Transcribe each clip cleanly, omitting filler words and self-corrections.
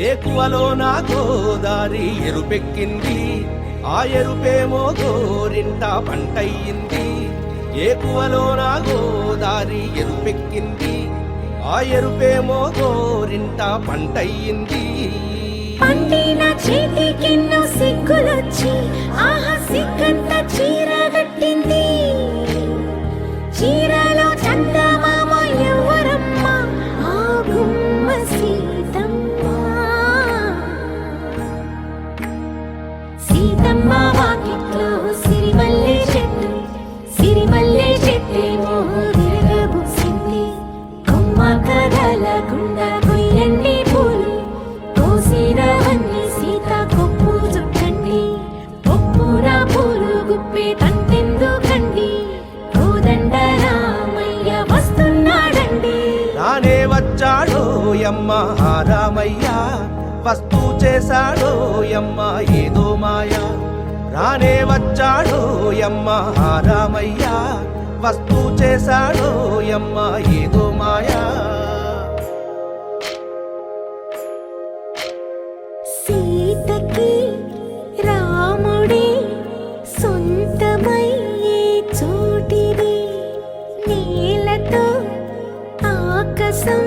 ఏకువలో నా గోదారి ఎరుపెక్కింది, ఆ ఎరుపేమో గోరింట పంటయ్యింది. ఏకువలో నా గోదారి ఎరుపెక్కింది, ఆ ఎరుపేమో గోరింట పంటయ్యింది. పండిన చేతికెన్నో సిగ్గులొచ్చి ఆహా సిగ్గంత చీర కట్టింది. చీరలో చందమామ ఎవరమ్మ, ఆ గుమ్మ సీతమ్మ. సీతమ్మ వాకిట్లో సిరిమల్లె చెట్టు, సిరిమల్లె చెట్టేమో విరగబూసింది. కొమ్మ కదలకుండా కొయ్యండి పూలు, కోసిరవన్నీ సీత కొప్పు చుట్టండి. కొప్పుర పూలు గుప్పే తంతెందుకండి, కోదండ రామయ్య వస్తున్నాడండి. రానే వచ్చాడో యమ్మ రామయ్య, వస్తూ చేశాడో యమ్మ ఏదో మాయా. రానే వచ్చాడో యమ్మ రామయ్య, వస్తూ చేశాడో యమ్మ ఏదో మాయా. సీతకి రాముడే సొంతమయ్యే చోటిది, నేలతో ఆకాశం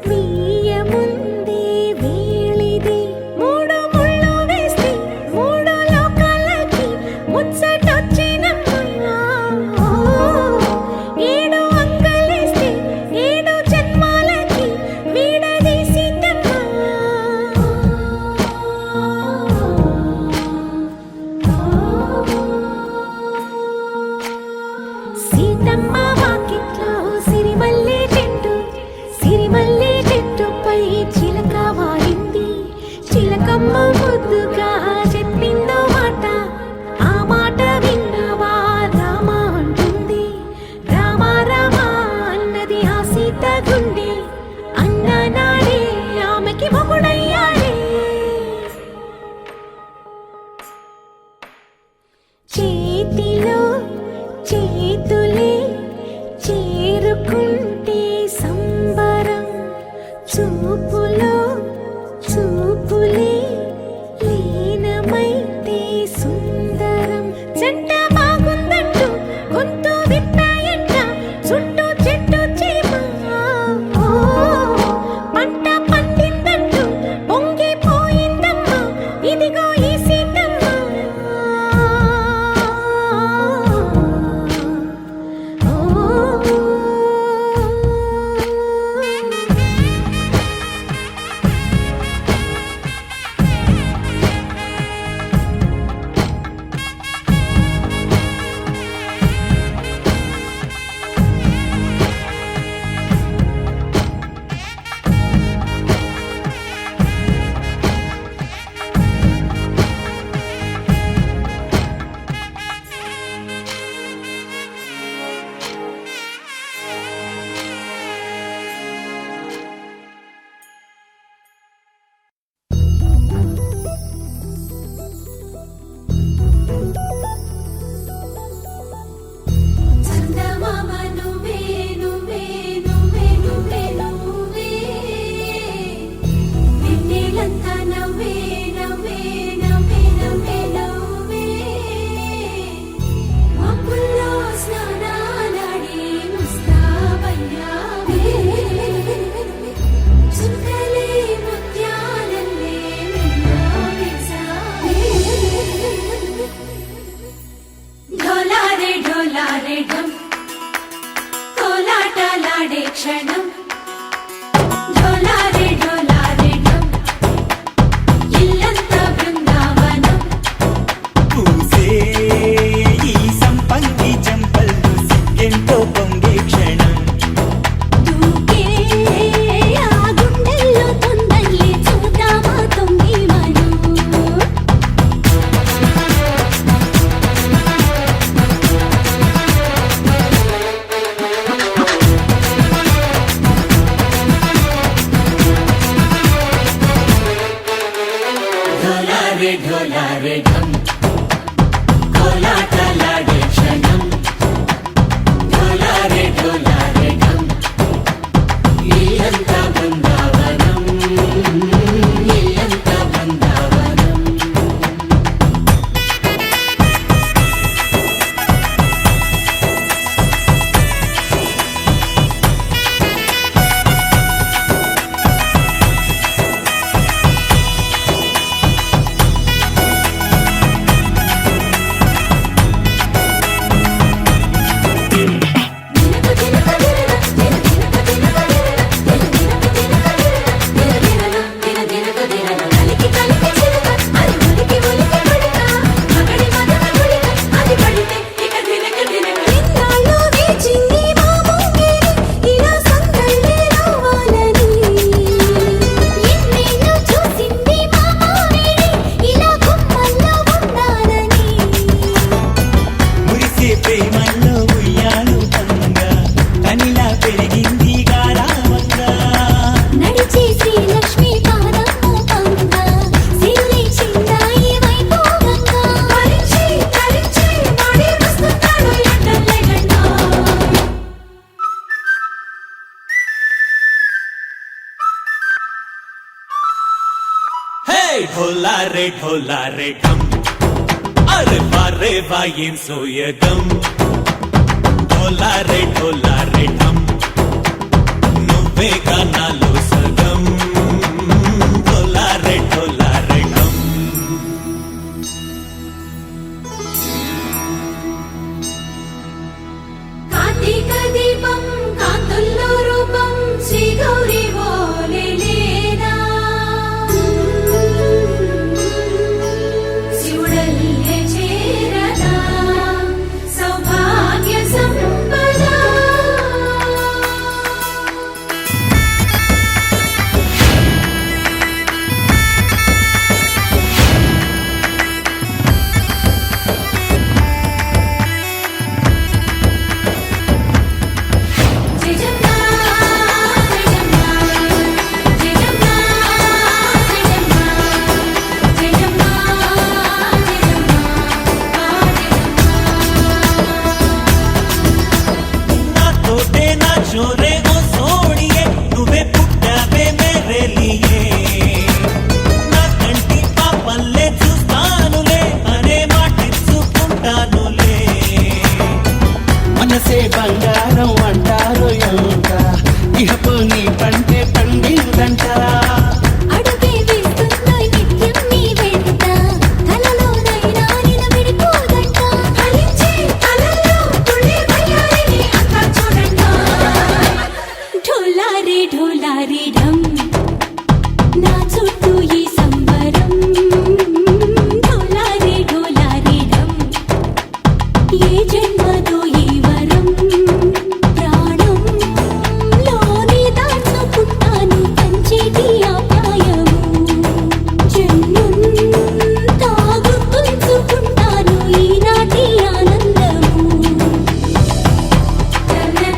వీయముందే వేళిది. మూడు ముళ్ళు వేస్తే మూడు లోకాలకి ముచ్చటొచ్చినమ్మా. ఏడు అంగలేస్తే ఏడు జన్మాలకి వీడదీసిద్దమ్మా. సీతమ్మ వాకిట్లో సిరిమల్లె చెట్టు, సిరిమల్లె చెట్టుపై చిలక వాలింది. చిలకమ్మ ముద్దుగా చెప్పిందో మాట, ఆ మాట విన్నవా రామ అంటుంది. రామ రామ అన్నది ఆ సీత గుండె, అన్ననాడే ఆమెకి మొగుడయ్యాడే. చేతిలో చేతులే చేరుకుంటే సంబరం, చూపులో చూపులే లీనమైతే సుందరం. జంట బాగుందంటూ గొంతు విప్పాయంట చుట్టూ చెట్టు చీమ. పంట పండిందంటూ పొంగిపోయిందమ్మా, ఇదిగో ఈ సీతమ్మ. చందమామ నువ్వే నువ్వే నువ్వే నువ్వే నువ్వే, వెన్నెలంతా నవ్వే నవ్వే నవ్వే నవ్వే నవ్వే. మబ్బుల్లో స్నానాలాడి ముస్తాబయ్యావే, చుక్కలే ముత్యాలల్లే మెరిసావే. ఢోలారే ఢోలారే ఢమ్, కోలాటలాడే క్షణం. ఢోలారే ఢోలారే ఢమ్, ఇల్లంతా బృందావనం. పూసే ఈ సంపంగి చెంపల్లో సిగ్గెంతో పొంగే క్షణం. దూకే ఆ గుండెల్లో తొందల్లి చూద్దామా తొంగి మనం. ఢోలారే ఢోలారే ఢమ్, కోలాటలాడే క్షణం. ఢోలారే ఢోలారే ఢమ్, ఇల్లంతా బృందావనం. ढोला रे ढम अरे बारे वाइन सोयगम ढोला रे ढम నువ్వే గానాలో సగం ढोला रे ढम కార్తీక దీపం కాంతుల్లో రూపం శ్రీ గౌరీ ఓలేనా శివుడల్లే చేరనా సౌభాగ్య సంపద తోటే నా చోరే ఓ సోడియే నువ్వే పుట్టావే మేరే లియే నా కంటి పాపల్లే చూస్తానులే అనే మాటిచ్చుకుంటానులే మనసే బంగారం అంటారు ఎంత ఇహపు నీ పంటే పండిందంట అడుగే వేస్తున్న నిత్యం నీ వెంట తలలోనైనా నిలబడిపోదంట ఫలించే కలల్లో తుళ్ళి వయ్యారిని అంతా చూడంట ఢోలా రే ఢమ్ నా చుట్టూ ఈ సంబరం ఢోలా రే ఢమ్ ఏ జన్మదో ఈ వరం ప్రాణంలోనే దాచుకుంటాను కంచేటి ఆప్యాయము జన్మంతా గుర్తుంచుకుంటాను ఈనాటి ఆనందము కట్టి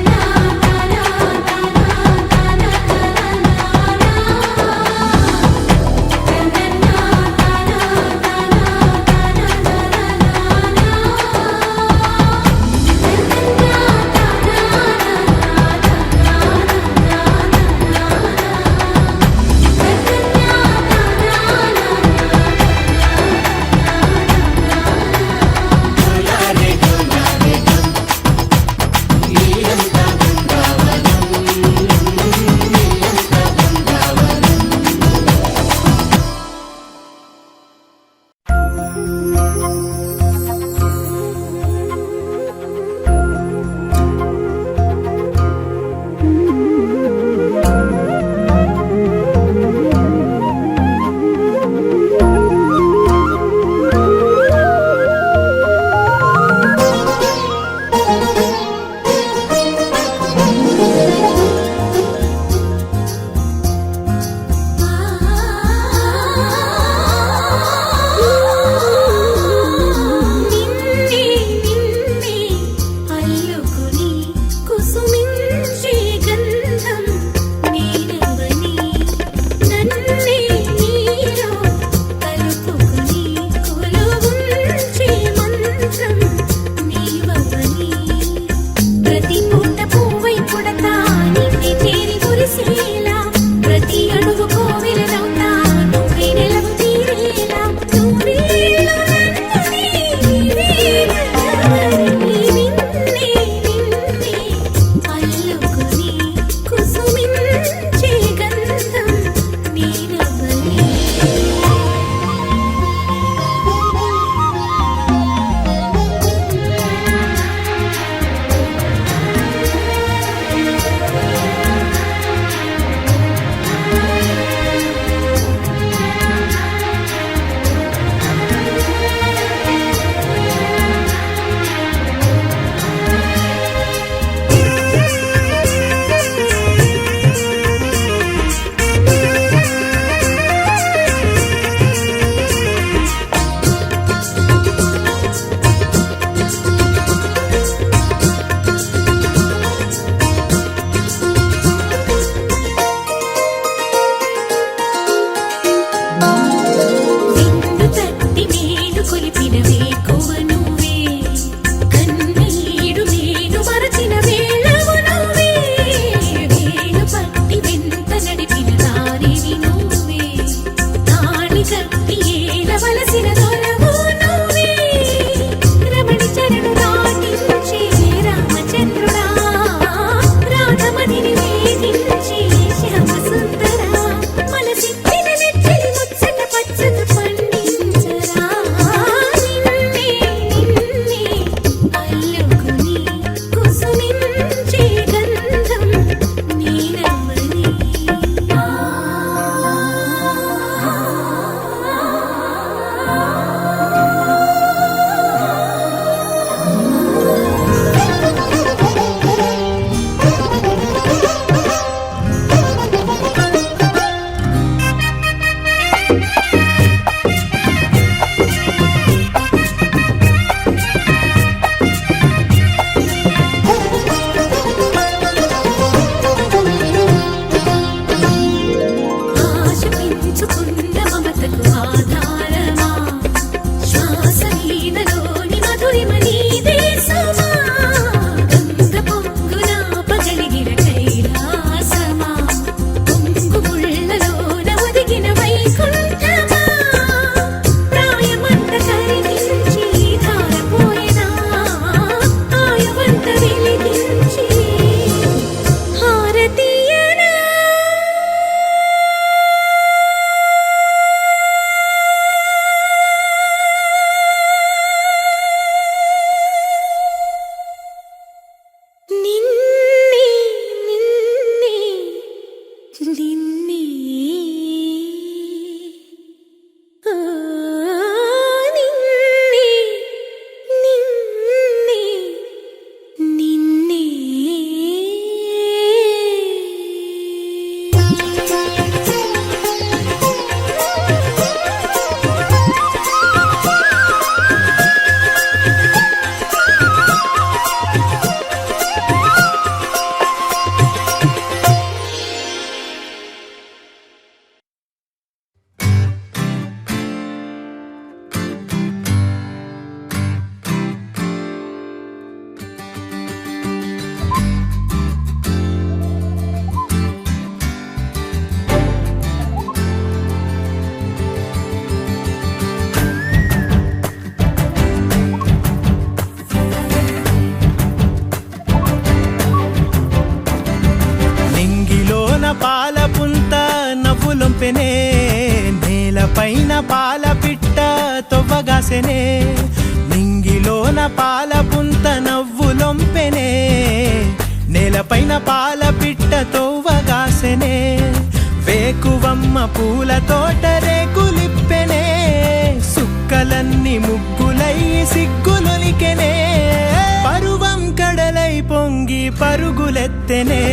లొంపెనే నేలపైన పాల పిట్ట తొవ్వగాసెనే నింగిలోన పాల పుంత నవ్వులొంపెనే నేలపైన పాల పిట్ట తొవ్వగాసెనే వేకువమ్మ పూల తోట రేకులిప్పెనే సుక్కలన్నీ ముగ్గులై సిగ్గులొలికెనే పరువం కడలై పొంగి పరుగులెత్తెనే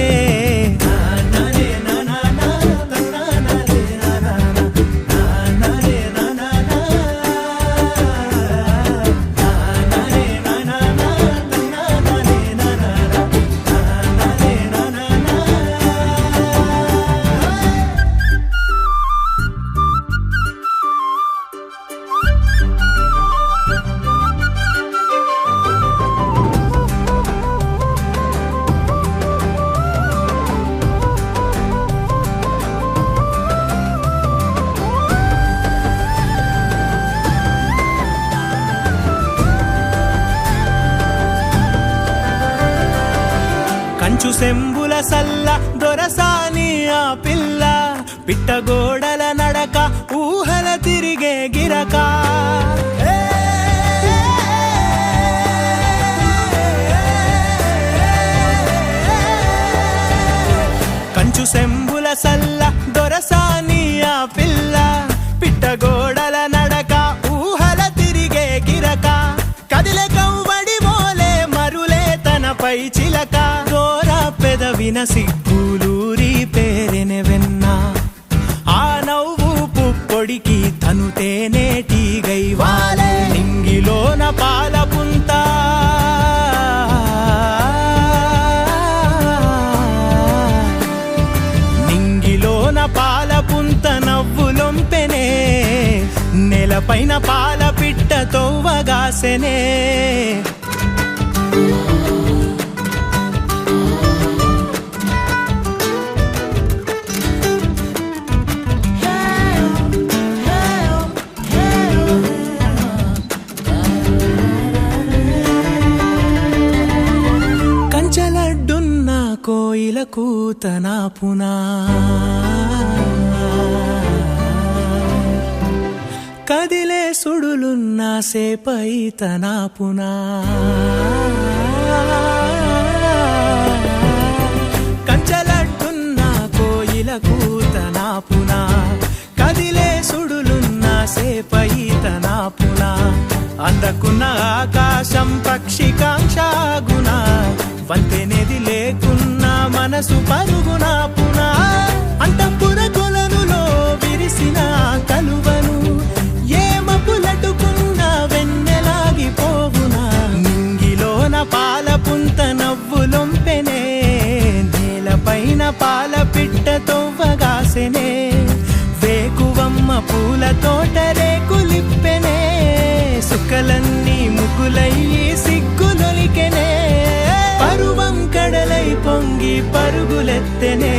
కంచు సెంబుల సల్ల దొరసాని ఆ పిల్ల పిట్టగోడల నడక ఊహల తిరిగే గిరక కంచు సెంబుల సల్ల దొరసాని ఆ పిల్ల పిట్టగోడల నడక ఊహల తిరిగే గిరక కదిలే కవ్వడి మోలే మరులే తనపై చిలక పెదవిన సిగ్గులూరి పేరెనె వెన్న ఆ నవ్వు పుప్పొడికి తను తేనేటీగై వాలే నింగిలోన పాల పుంత నింగిలోన పాల పుంత నవ్వులొంపెనే నేలపైన పాల పిట్ట తొవ్వగాసెనే కోయిల కూతనా పునా కదిలే సుడులున్న సేపై తనా పునా కంచలడ్డున్న కోయిల కూతనా పునా కదిలే సుడులున్న సేపై తనా పునా అందకున్న ఆకాశం పక్షికాంక్షాగుణ వంతెనేది లేకున్నా మనసు పరుగున పునా అంతఃపుర కొలనులో విరిసిన కలువను ఏమపులటుకున్న వెన్నెలాగిపోవునా నింగిలోన పాల పుంత నవ్వులొంపెనే నేలపైన పాల పిట్ట తొవ్వగాసెనే వేకువమ్మ పూల తోట రేకులిప్పెనే సుక్కలన్నీ ముగ్గులయ్యి సిగ్గులొలికెనే పరువం కడలై పొంగి పరుగులెత్తెనే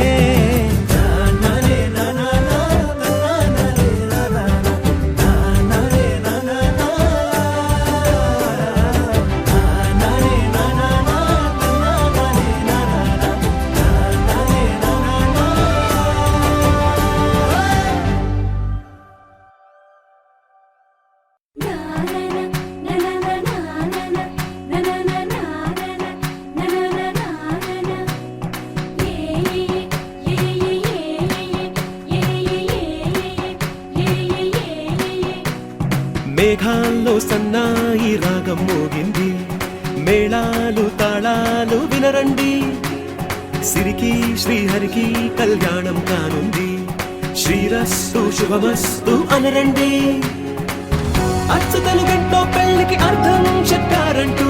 మేఘాల్లో సన్నాయి రాగం మోగింది మేళాలు తాళాలు వినరండి సిరికి శ్రీహరికి కళ్యాణం కానుంది శ్రీరస్తు శుభమస్తు అనరండి అచ్చతలు గంటో పెళ్లికి అర్థం చెప్పారంటూ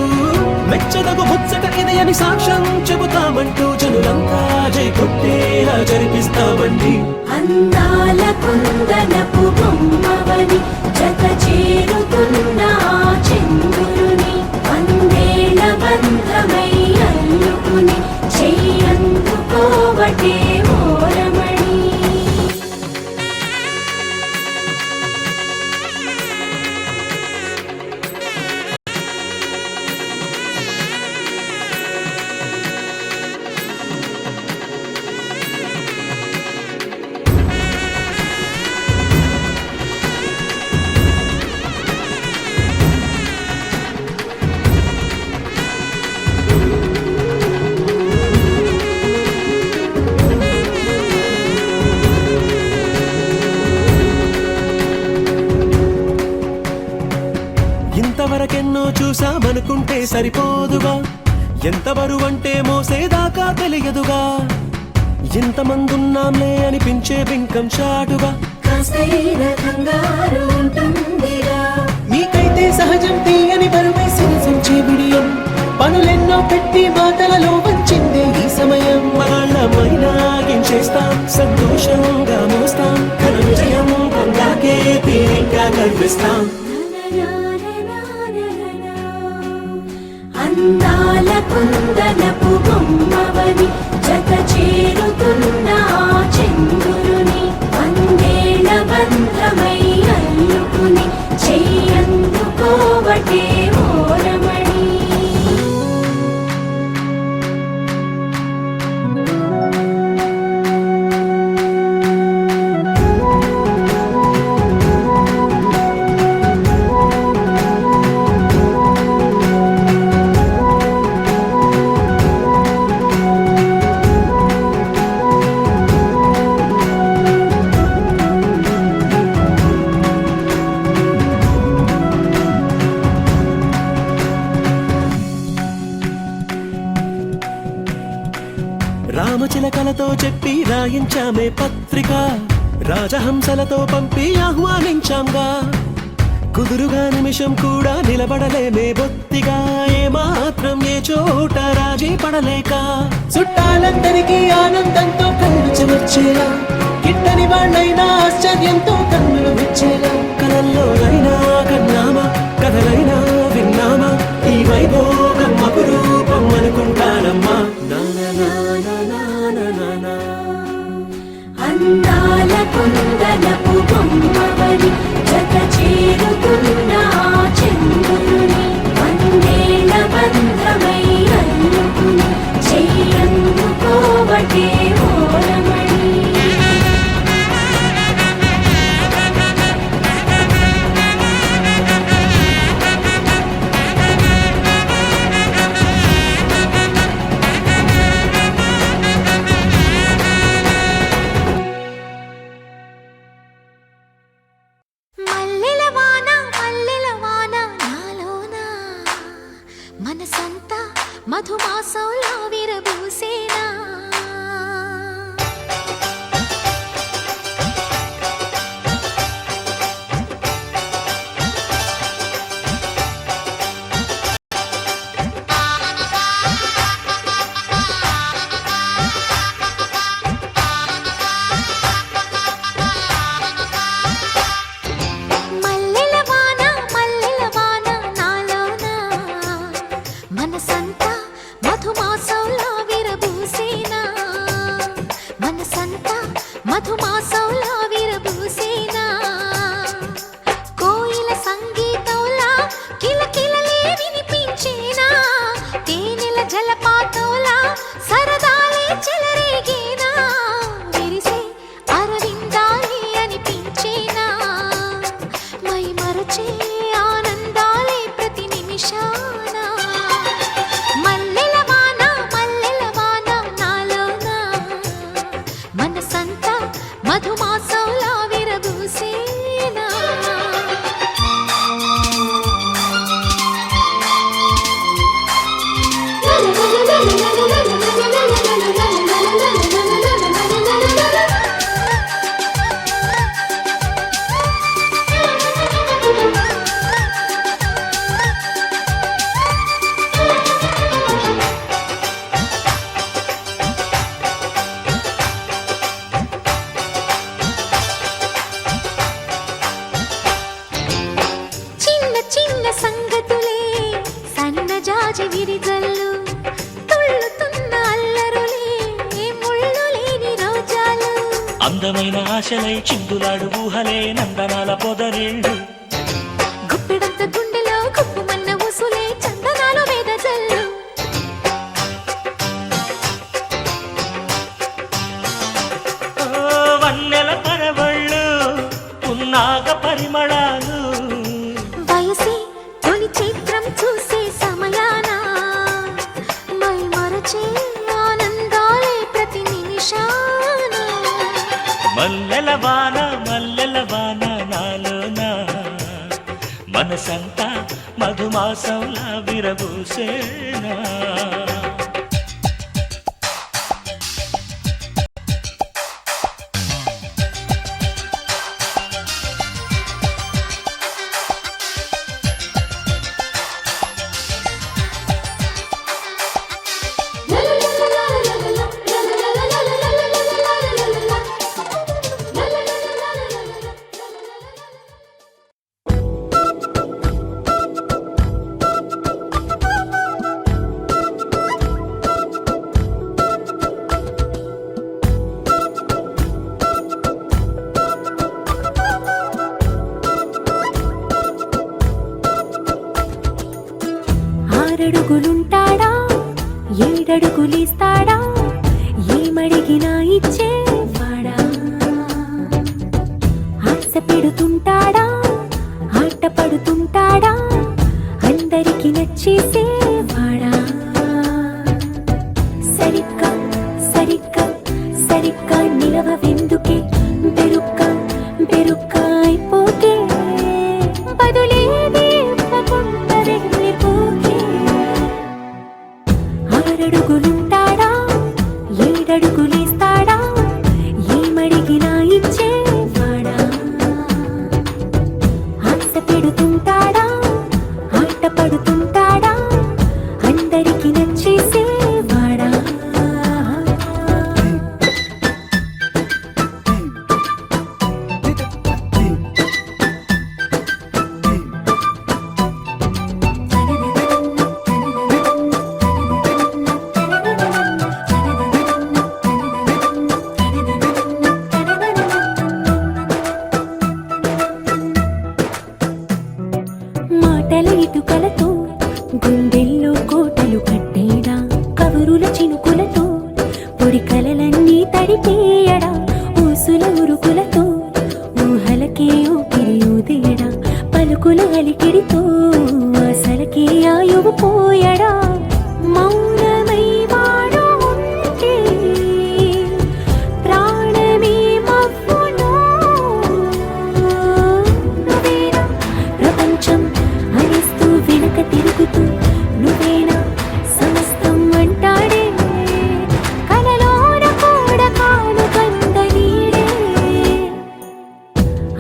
మెచ్చదగు ముచ్చట ఇది అని సాక్ష్యం చెబుతామంటూ జనులంతా జై కొట్టేలా జరిపిస్తామండి అందాల కుందనపు బొమ్మవని జత చేరుతున్న చంద్రుని వందేల బంధమై అల్లుకుని చెయ్యందుకోవటే ఓరమణి చూసామనుకుంటే సరిపోదుగా, ఎంత బరువంటే మోసేదాకా తెలియదుగా, ఎంతమందున్నాంలే అనిపించే బింకం చాటుగా. కాస్తైన కంగారు ఉంటుందిగా, మీకైతే సహజం తీయని బరువే సిరసించే బిడియం, పనులెన్నో పెట్టి మాటలలో వంచిందే ఈ సమయం. మనాళ్ళమైనా గించేస్తాం, సంతోషంగా మోస్తాం, ఘన విజయం పొందాకే తీరిగ్గా కనిపిస్తాం. అందాల కుందనపు బొమ్మవని జత చేరుతున్న ఆ చంద్రుని, వందేళ్ల బంధమై అల్లుకుని చెయ్యందుకోవటే ఓరమణి. రామచిలకలతో చెప్పి రాయించామే పత్రిక, రాజహంసలతో పంపి ఆహ్వానించాంగా, కుదురుగా నిమిషం కూడా నిలబడలేమే బొత్తిగా, ఏ మాత్రం ఏ చోట రాజీ పడలేక, చుట్టాలందరికీ ఆనందంతో కళ్ళు చెమర్చేలా, గిట్టని వాళ్ళైనా ఆశ్చర్యంతో కన్నులు విచ్చేలా, కలల్లోనైనా కన్నామా కథలైనా విన్నామా, ఈ వైభోగం అపురూపం అనుకుంటానమ్మా. అందాల కుందనపు బొమ్మవని జత చేరుతున్న ఆ చంద్రుని, వందేళ్ల బంధమై అల్లుకుని చెయ్యందుకోవటే ఓరమణి. మనసంతా మధుమాసంలా విరబూసేనా, మనసంతా మధుమాసంలా విరబూసేనా, మనసంతా మధుమాసంలా విరబూసేనా, కోయిల సంగీతంలా కిలకిలలే వినిపించేనా, తేనెల జలపాతంలా సరదాలే చెలరేగేనా, విరిసే అరవిందాలే అనిపించేనా, మై మరచే ఆనందాలే ప్రతి నిమిషాన, మనసంతా మధుమాసంలా విరబూసేనా. సంగతులే సన్నజాజి విరిజల్లు, తుళ్ళుతున్న అల్లరులే ముళ్ళు లేని రోజాలు, అందమైన ఆశలై చిందులాడు ఊహలే నందనాల పొదరిళ్ళు, గుప్పెడంత గుండెలో గుప్పుమన్న ఉసులే చందనాలు వేదజల్లు, వన్నెల పరవళ్ళు పున్నాగ పరిమళాలు, వయసే తొలి చిత్రం చూసే సమయాన మై మరచే ఆనందాలే ప్రతి నిమిషాన, మల్లెల వాన నాలోన మనసంతా మధుమాసంలా విరబూసేనా ఆరడుగులుంటాడా ఏడడుగులిస్తాడా ఏమడిగినా ఇచ్చేవాడా ఆశ పెడుతుంటాడా ఆట పడుతుంటాడా అందరికి నచ్చేసేవాడా సరిగ్గా సరిగ్గా సరిగ్గా నిలవెందుకే బెరుక్క బెరుక్క అయిపోకే బదులేది ఇవ్వకుండా వెళ్ళిపోకే ఆరడుగులుంటాడా ఏడడుగులేస్తాడా ఏమడిగినా ఇచ్చేవాడా ఆశ పెడుతుంటాడా ఆట పడుతుంటాడా అందరికి నచ్చేసేవాడా మాటల ఇటుకలతో గుండెల్లో కోటలు కట్టేడా కవురుల చినుకులతో పొడి కలలన్నీ తడిపేయడా ఊసుల ఉరుకులతో ఊహలకే ఊపిరి ఊదేయడా పలుకుల అలికిడితో అసలకే ఆయువు పోయడా మౌనమై వాడు ఉంటే ప్రాణమే మవ్వును నువ్వేనా ప్రపంచం అనిస్తూ వెనక తిరుగుతూ నువ్వేనా సమస్తం అంటాడే కలలోన కూడా కాను కంద నీడే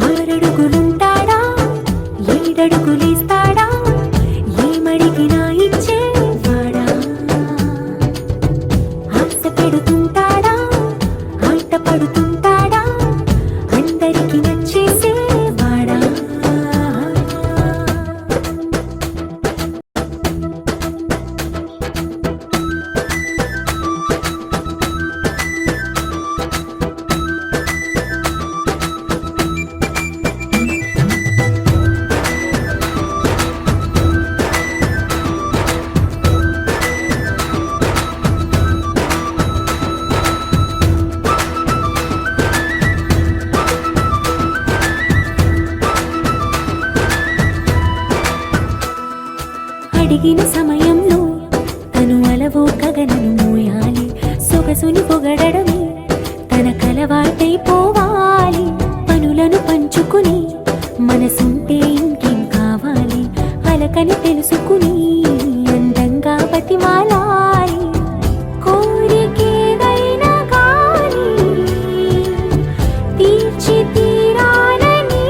ఆరడుగులుంటాడా ఏడడుగులేస్తాడా ఏమడిగినా ఇచ్చేవాడా ఆశ పెడుతుంటాడా ఆట పడుతుంటాడా అందరికి నచ్చేసేవాడా అడిగిన సమయంలో తను అలవో కగనను మోయాలి సొగసుని పొగడమే తనకలవాటైపోవాలి పనులను పంచుకుని మనసుంటే ఇంకేం కావాలి అలకని తెలుసుకుని అందంగా బతిమాలాలి కోరికేదైనా కానీ తీర్చి తీరాలని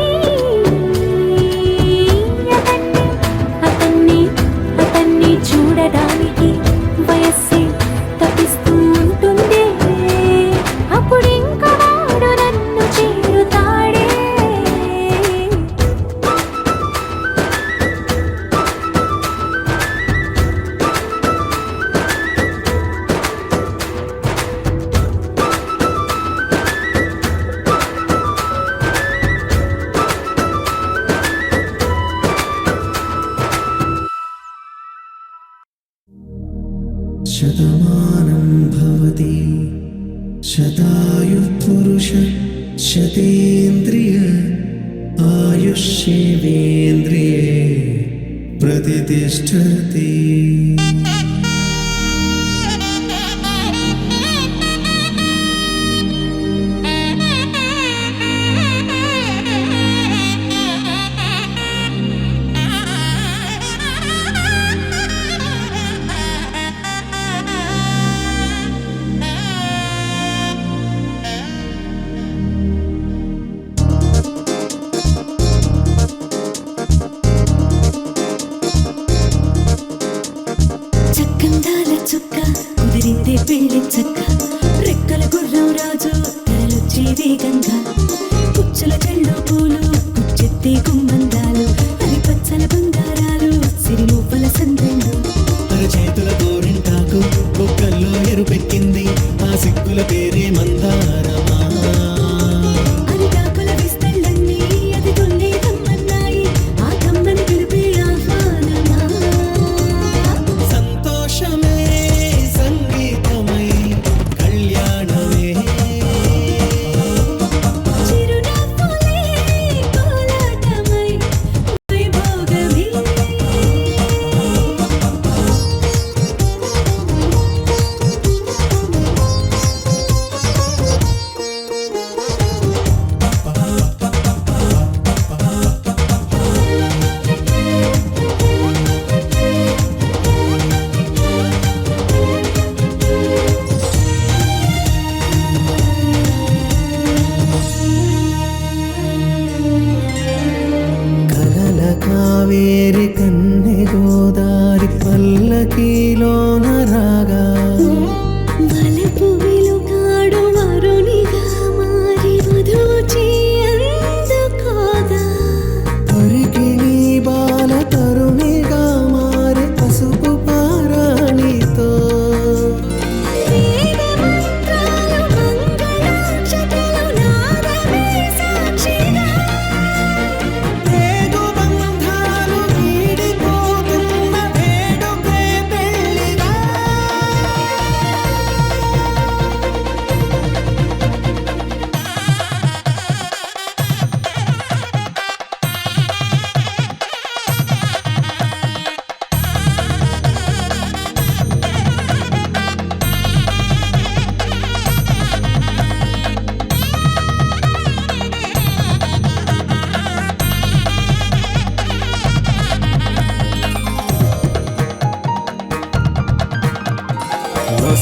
అతన్ని అతన్ని చూడడానికి వయస్సే తప్పిస్తూ ఉంటుంది అప్పుడింక వాడు నన్ను చేరుతాడే శతమానం భవతి శతాయుః పురుష శతేంద్రియ ఆయుష్యేవేంద్రియే ప్రతిష్టతి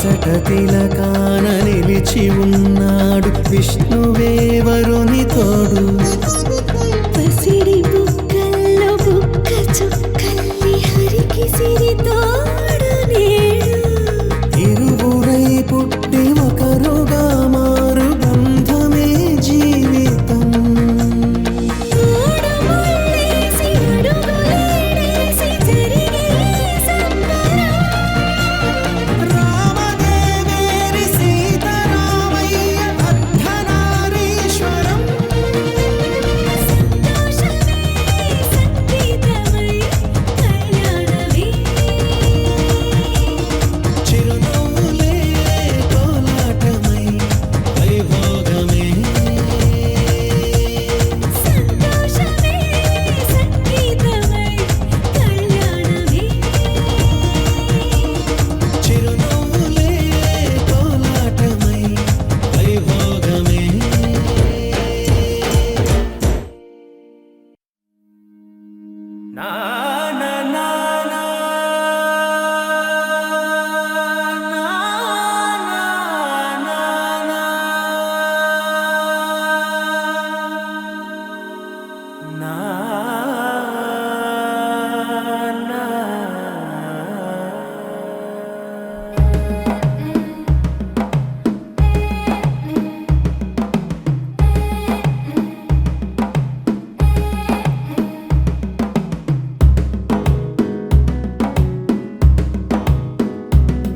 బాసట తిలకాన నిలిచి ఉన్నాడు విష్ణువే వరుని తోడు. పసిడి బుక్కల్లో బుక్క చుక్కల్లి హరికి సిరి తోడు నేడు. ఇరువురై పుట్టి ఒకరుగా మారు బంధమే జీవితం. మూడు ముళ్ళేసి అడుగులేసి జరిగే సంబరం. రామదేవేరి సీతారామయ్య అర్ధనారీశ్వరం. సంతోషమే సంగీతమై కళ్యాణమే. చిరునవ్వులే కోలాటమై వైభోగమే. సంతోషమే సంగీతమై కళ్యాణమే. చిరునవ్వులే కోలాటమై వైభోగమే. నా నా నా నా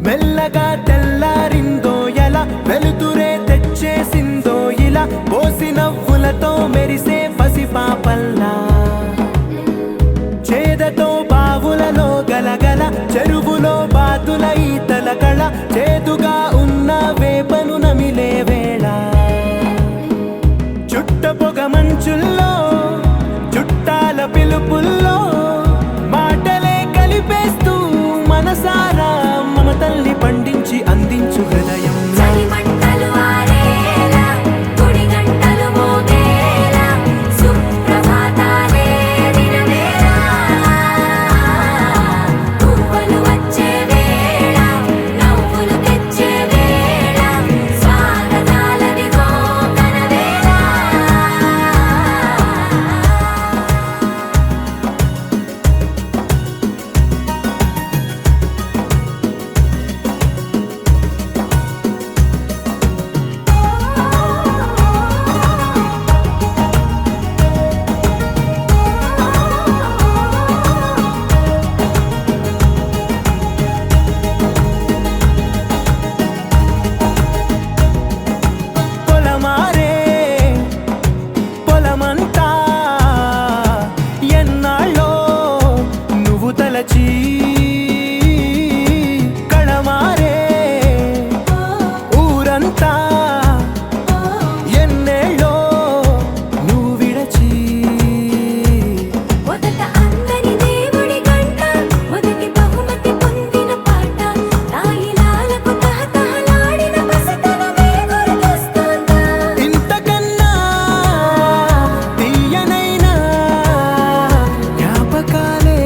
మెల్లగా తెల్లారిందో ఎలా వెలుతురే తెచ్చేసిందో ఇలా పోసి నవ్వులతో మెరిసే పసిపాపల్లా. చేదతో బావులలో గలగల చెరువులో బాతుల ఈతల కళ చేదుగా ఉన్న వేపను నమిలే వేళ. చుట్ట పొగ మంచుల్లో చుట్టాల పిలుపుల్లో మాటలే కలిపేస్తూ మనసారా మమతల్ని పండించి అందించు హృదయం. చలిమంటలు ఆరేలా గుడి గంటలు మోగేలా సుప్రభాతాలే దినవేళ. పువ్వులు వచ్చే వేళ నవ్వులు తెచ్చే వేళ స్వాగతాలదిగో కనవేళ. పొలమారే పొలమంతా ఎన్నాళ్ళో నువ్వు తలచి కళమారే ఊరంతా ఎన్నేళ్ళో నువ్వు విడచి. మొదట అందని దేవుడి గంట మొదటి బహుమతి పొందిన పాట తాయిలాలకు తహతహలాడిన పసితనమే గుర్తొస్తుందా. ఇంతకన్నా తీయనైనా జ్ఞాపకాలే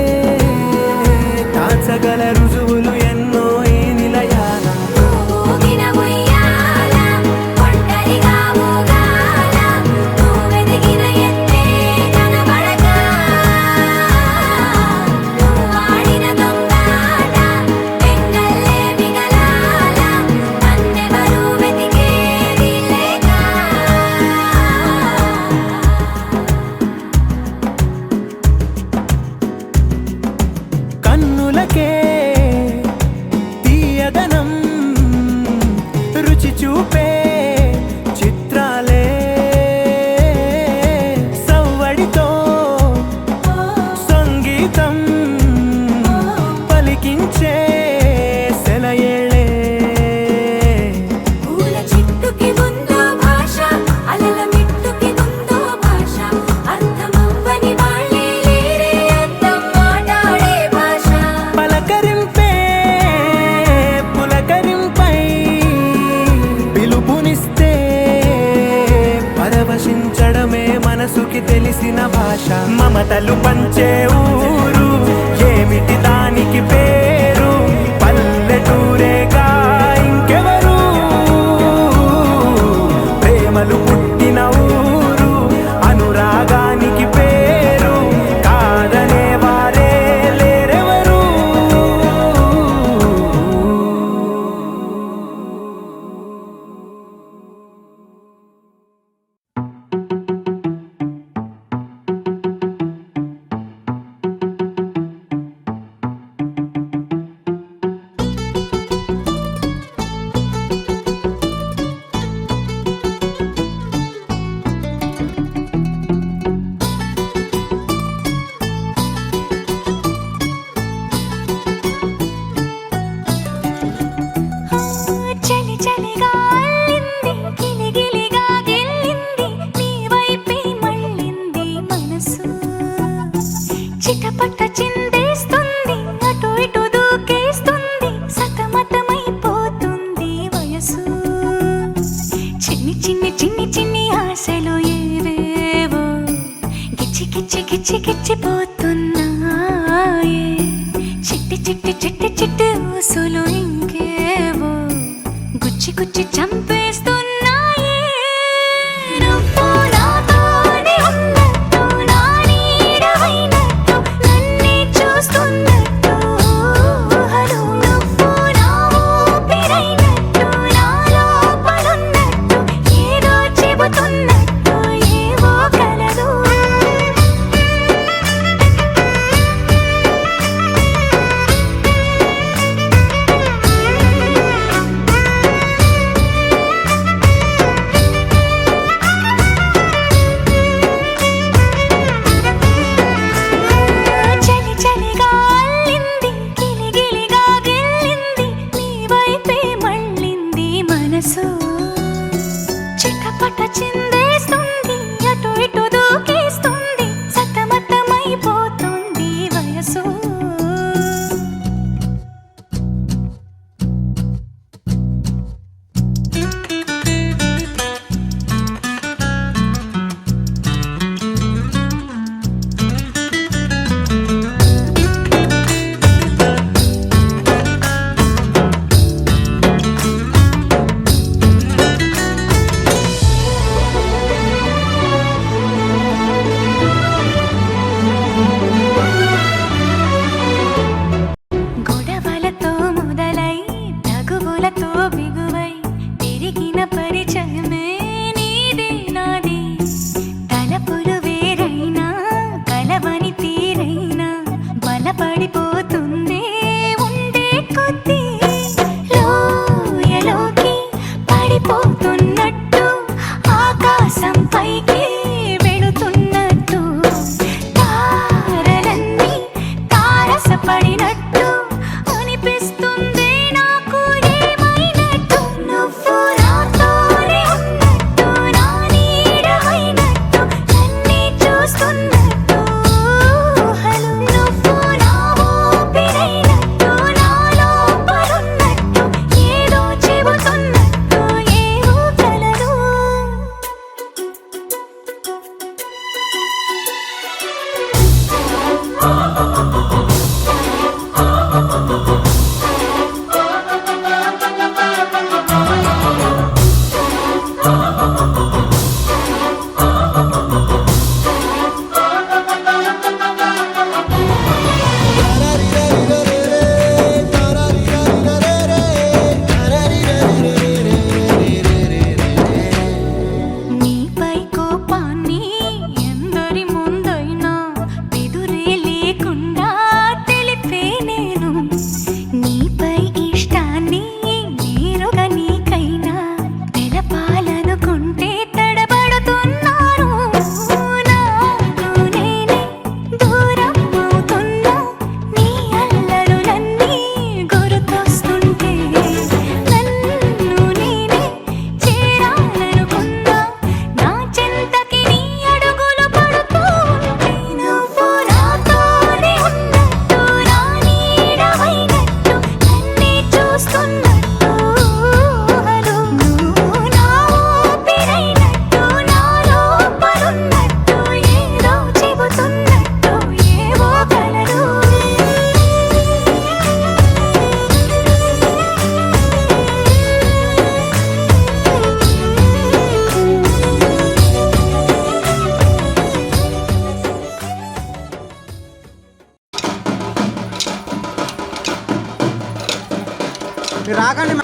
దాచగల రుజువులు ఎన్నో ఈ నిలయాల. ఊగిన ఉయ్యాల ఒంటరిగా ఊగాల నువ్వెదిగిన ఎత్తే కనబడక. నువ్వాడిన దొంగాట పెంగల్లే మిగలాల నన్నెవరూ వెతికేది లేక. కన్నులకే తీయదనం రుచి చూపే చిత్రాలే సవ్వడితో సంగీతం పలికించే సెలయేళే. పూల చిట్టుకి ఉందో భాష అలల మిట్టుకి ఉందో భాష అర్థమవ్వని వాళ్ళే లేరే అర్థం మాట్లాడే భాష. పలకరింపే పులకరింపై పిలుపునిస్తే పరవశించడమే మనసుకి తెలిసిన భాష. మమతలు పంచే ఊరు ఏమిటి దానికి పేరు పల్లెటూరేగా రాగానికి పేరు కాదనే వారే లేరెవరు. చలి చలిగా అల్లింది గిలిగిలిగా గిల్లింది నీ వైపే మళ్ళింది మనసు. చిటపట చిందేస్తుంది అటు ఇటు దూకేస్తుంది సతమతమైపోతుంది వయసు. చిన్ని చిన్ని చిన్ని చిన్ని ఆశలు ఏవేవో గిచ్చి గిచ్చి గిచ్చి గిచ్చిపోతున్నాయే. చిట్టి చిట్టి చిట్టి చిట్టి ఊసులు ఇంకేవో గుచ్చి గుచ్చి చంపేస్తున్నాయే. నువ్వు నాతోనే ఉన్నట్టు నా నీడవైనట్టు నన్నే చూస్తున్నట్టు ఊహలు. నువ్వు నా ఊపిరైనట్టు నా లోపలున్నట్టు ఏదో చెబుతున్నట్టు ఏవో కలదు. చలి చలిగా అల్లింది గిలిగిలిగా గిల్లింది నీ వైపే మళ్ళింది మనసు. చిటపట చిందేస్తుంది అటు ఇటు దూకేస్తుంది సతమతమైపోతుంది వయసు. గొడవలతో మొదలై తగువులతో బిగువై తిరిగిన పరిచయమే నీది నాది. తలపులు వేరైనా కలవని తీరైనా బలపడిపోతుంది ఉండే కొద్దీ. లోయలోకి పడిపోతున్నట్టు ఆకాశం పైకి వెళుతున్నట్టు తారలన్నీ తారసపడినట్టు అనిపిస్తుంది నాకు ఏమైనట్టు. నువ్వు నాతోనే ఉన్నట్టు నా నీడవైనట్టు నన్నే చూస్తున్నట్టు ఊహలు. నువ్వు నా ఊపిరైనట్టు నా లోపలున్నట్టు ఏదో చెబుతున్నట్టు ఏవో కలదు. నీపై కోపాన్ని ఎందరి ముందైనా ఎదురే లేకుండా రాకండి.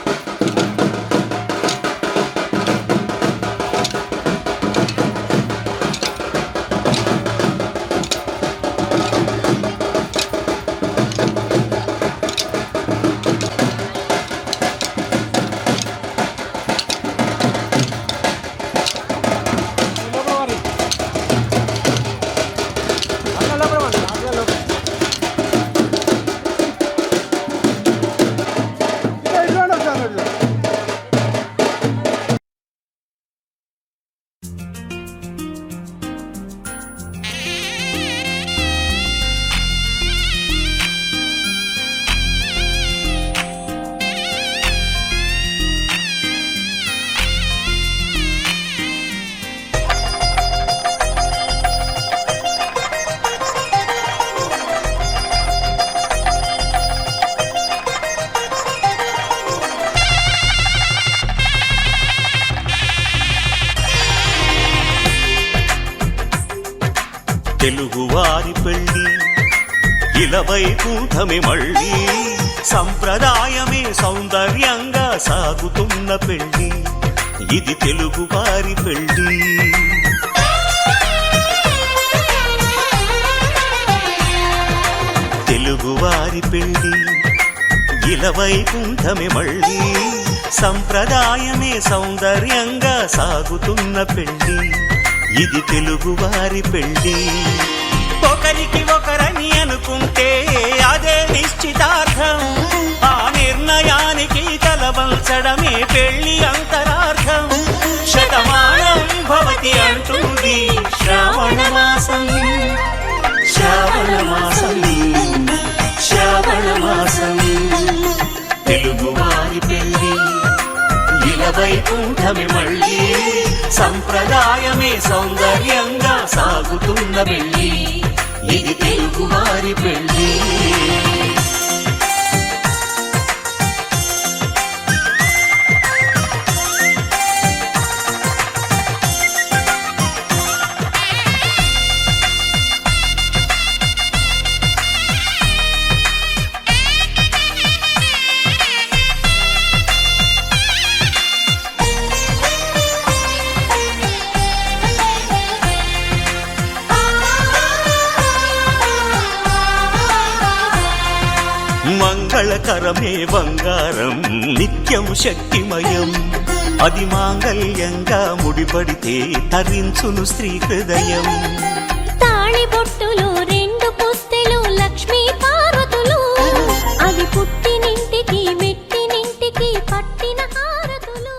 తెలుగువారి పెళ్ళి ఇలవై కూటమి మళ్ళీ సంప్రదాయమే సౌందర్యంగా సాగుతున్న పెళ్ళి ఇది తెలుగువారి పెళ్ళి. తెలుగువారి పెళ్ళి ఇలవై కూటమి మళ్ళీ సంప్రదాయమే సౌందర్యంగా సాగుతున్న పెళ్ళి ఇది తెలుగువారి పెళ్ళి. ఒకరికి ఒకరని అనుకుంటే అదే నిశ్చితార్థం, ఆ నిర్ణయానికి తలవంచడమే పెళ్లి అంతరార్థం. శతమానం భవతి అంటుంది శ్రావణ మాసం, శ్రావణ మాసం, శ్రావణ మాసం. తెలుగువారి పెళ్ళి ఇలవై కూటమి మళ్ళీ సంప్రదాయమే సౌందర్యంగా సాగుతున్న పెళ్ళి ఇది తెలుగువారి పెళ్ళి. మంగళకరమే బంగారం నిత్యం శక్తిమయం, అది మాంగళ్యంగా ముడిపడితే తరించును స్త్రీ హృదయం. తాళి బొట్టులు రెండు పుస్తెలు లక్ష్మీ పార్వతులు, అవి పుట్టినింటికి మెట్టినింటికి పట్టిన హారతులు.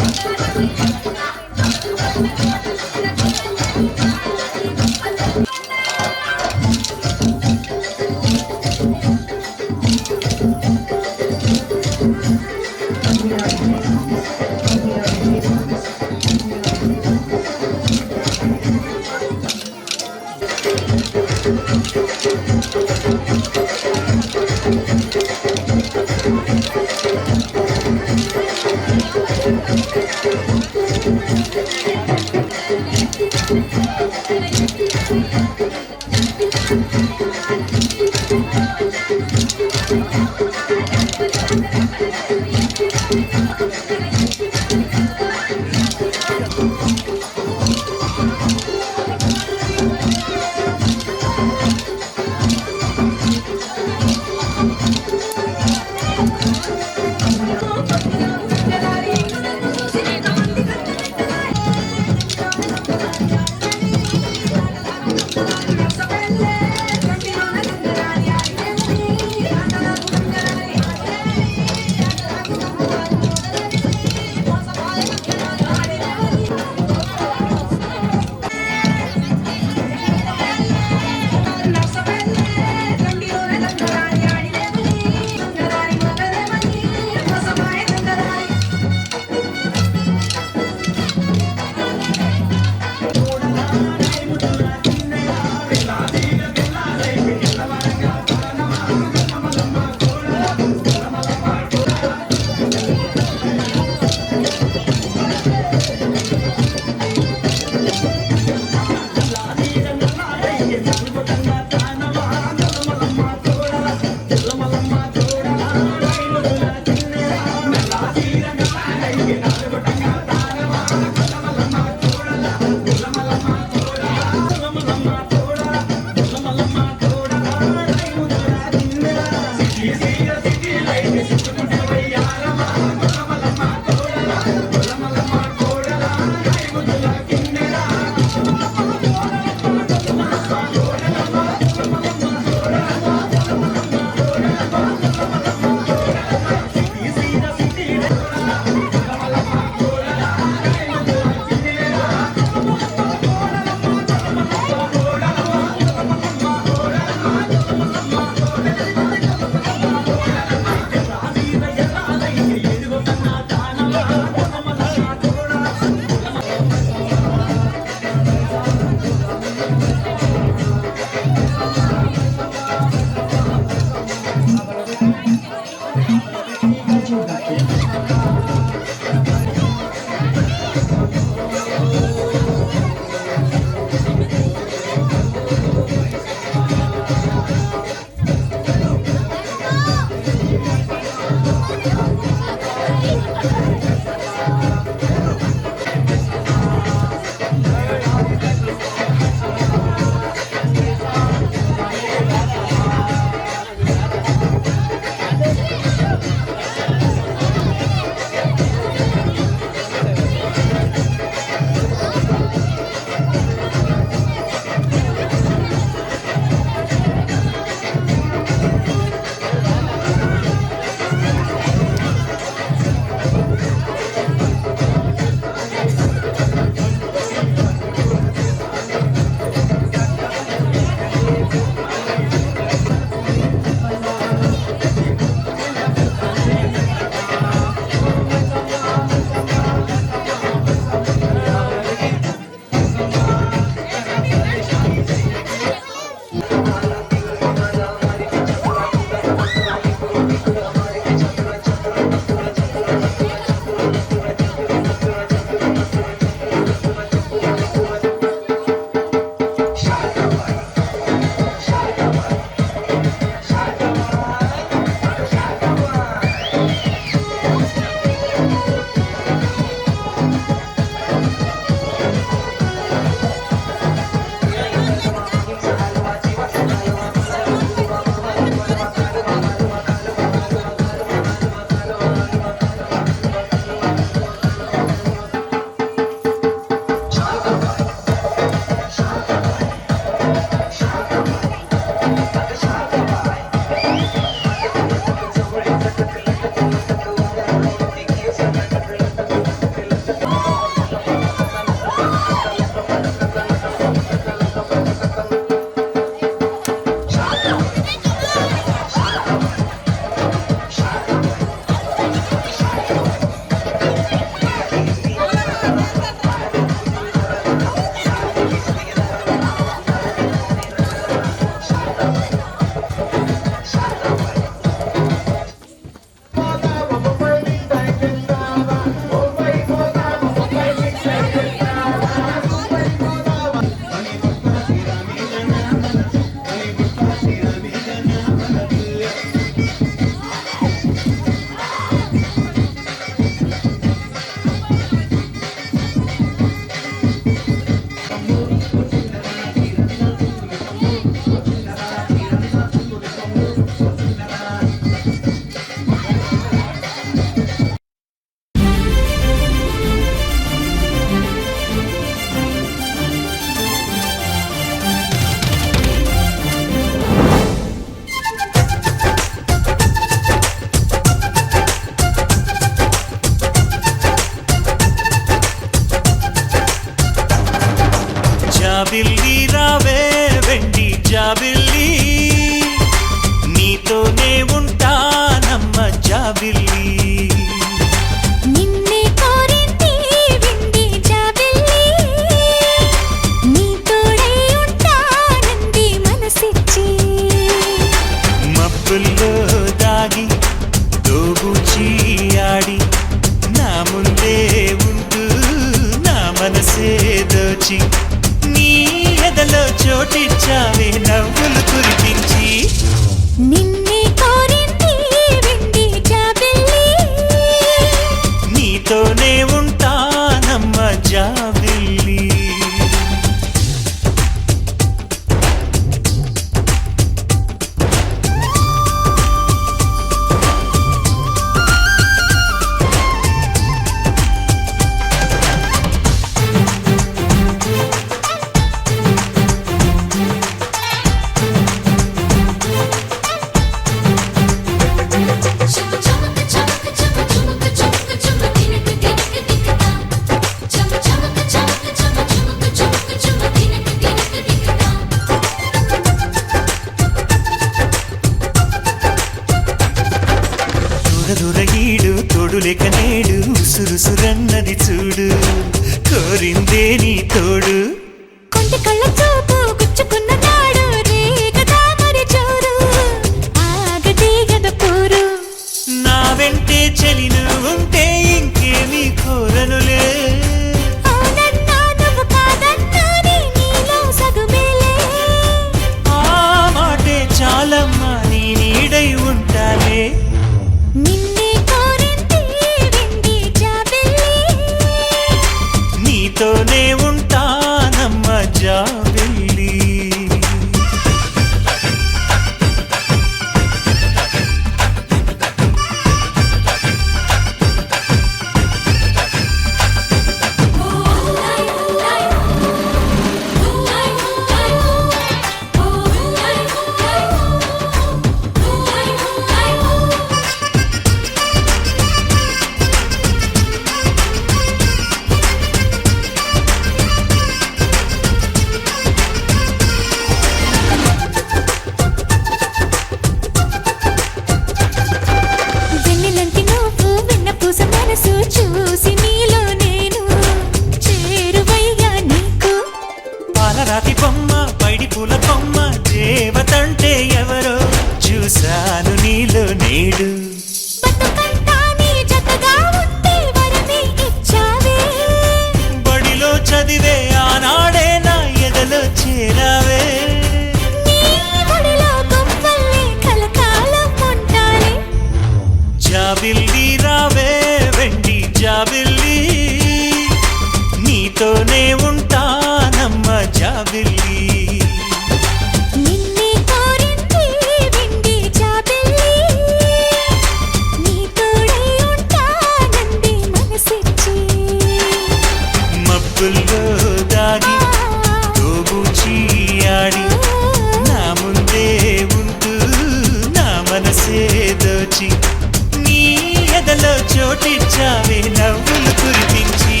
చోటిచ్చావే నవ్వులు కురిపించి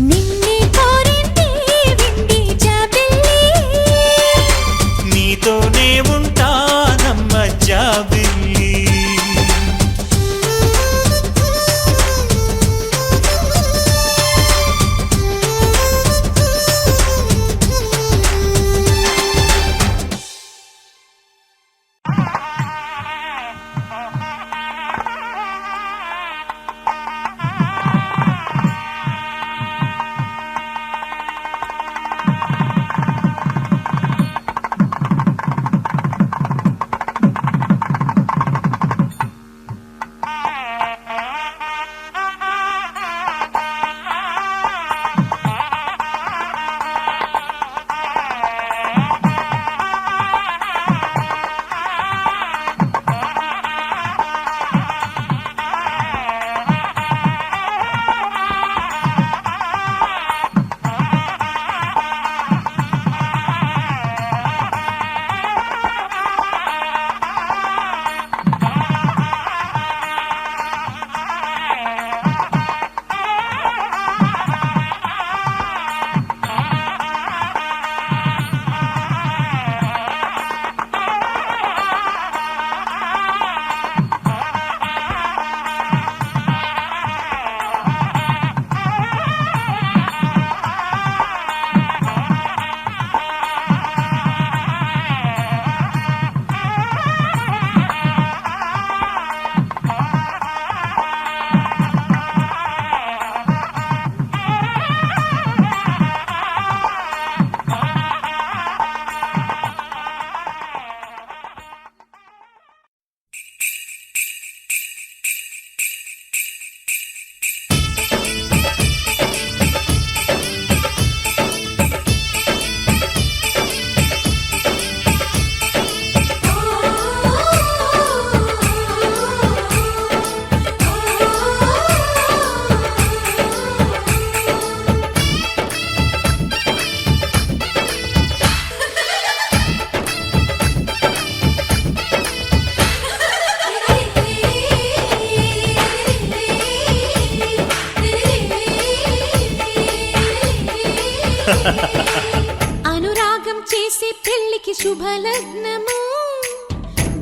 నిన్నే కోరింది వింది జాబిల్లి నీతోనే ఉంటానమ్మ జాబిల్లి అనురాగం చేసే పెళ్లికి శుభలగ్నము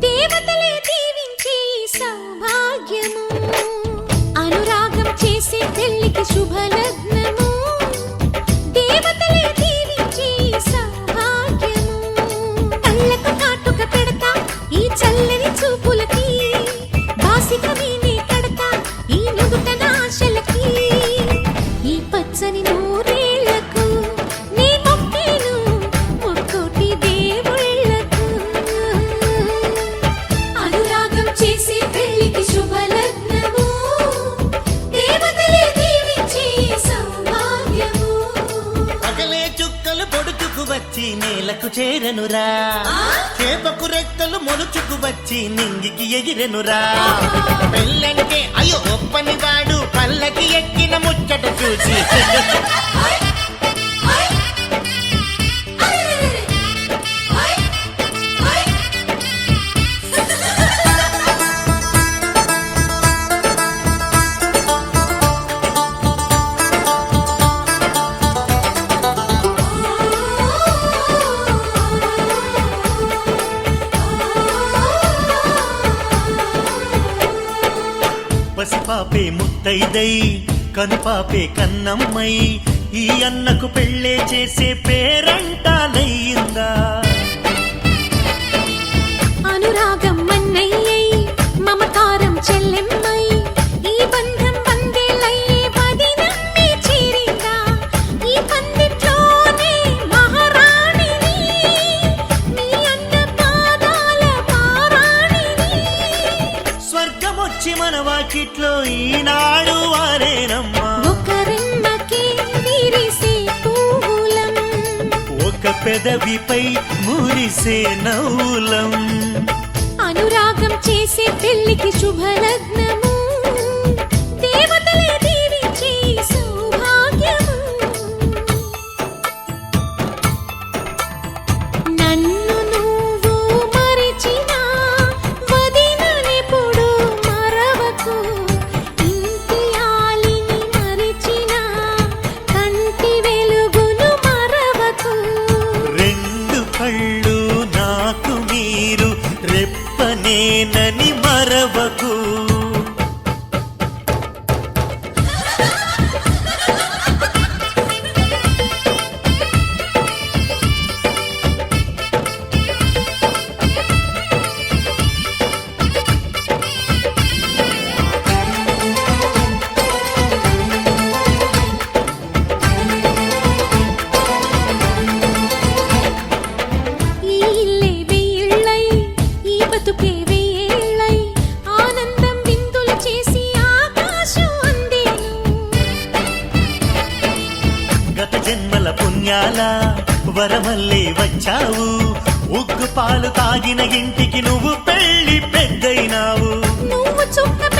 దేవతలే దీవించే సౌభాగ్యము అనురాగం చేసే పెళ్లికి శుభలగ్నము దేవతలే దీవించే సౌభాగ్యము కళ్ళకు కాటుక పెడతా ఈ చల్లని చూపులకి బాసిక వీణే కడతా ఈ నుదుటన ఆశలకి ఈ పచ్చని నూరేళ్లకు నీ మొక్కేను ముక్కోటి దేవుళ్ళకు అనురాగం చేసే పెళ్లికి శుభలగ్నము దేవతలే దీవించే సౌభాగ్యము పగలే చుక్కలు పొడుచుకు వచ్చి నేలకు చేరనురా చేపకు రెక్కలు మొలుచుకు వచ్చి నింగికి ఎగిరెనురా పెళ్ళంటే అయ్యో ఒప్పని వాడు పల్లకి ఎక్కిన ముచ్చట చూసి పసిపాపే ముత్తైదై కనుపాపే కన్నమ్మై ఈ అన్నకు పెళ్ళే చేసే పేరంటాలయ్యిందా అనురాగం మన్నయ్యై మమకారం చెల్లెమ్మై ఈ బంధం వందేలయ్యే వదినమ్మే చేరిందా ఈ పందిట్లోనే మహారాణిని నీ అన్న పాదాల పారాణిని స్వర్గమొచ్చి మన వాకిట్లో ఈనాడు వారేనమ్మా ఒకరెమ్మకే విరిసే పూలం ఒక పెదవిపై మురిసే నవ్వులం అనురాగం చేసే పెళ్లికి శుభలగ్నము దేవతలే దీవించే సౌభాగ్యము నన్ను నువ్వు మరిచినా వదిననెప్పుడు మరవకు ఇంత వరమల్లే వచ్చావు ఉగ్గు పాలు తాగిన ఇంటికి నువ్వు పెళ్లి పెద్దయినావు నువ్వు చుక్క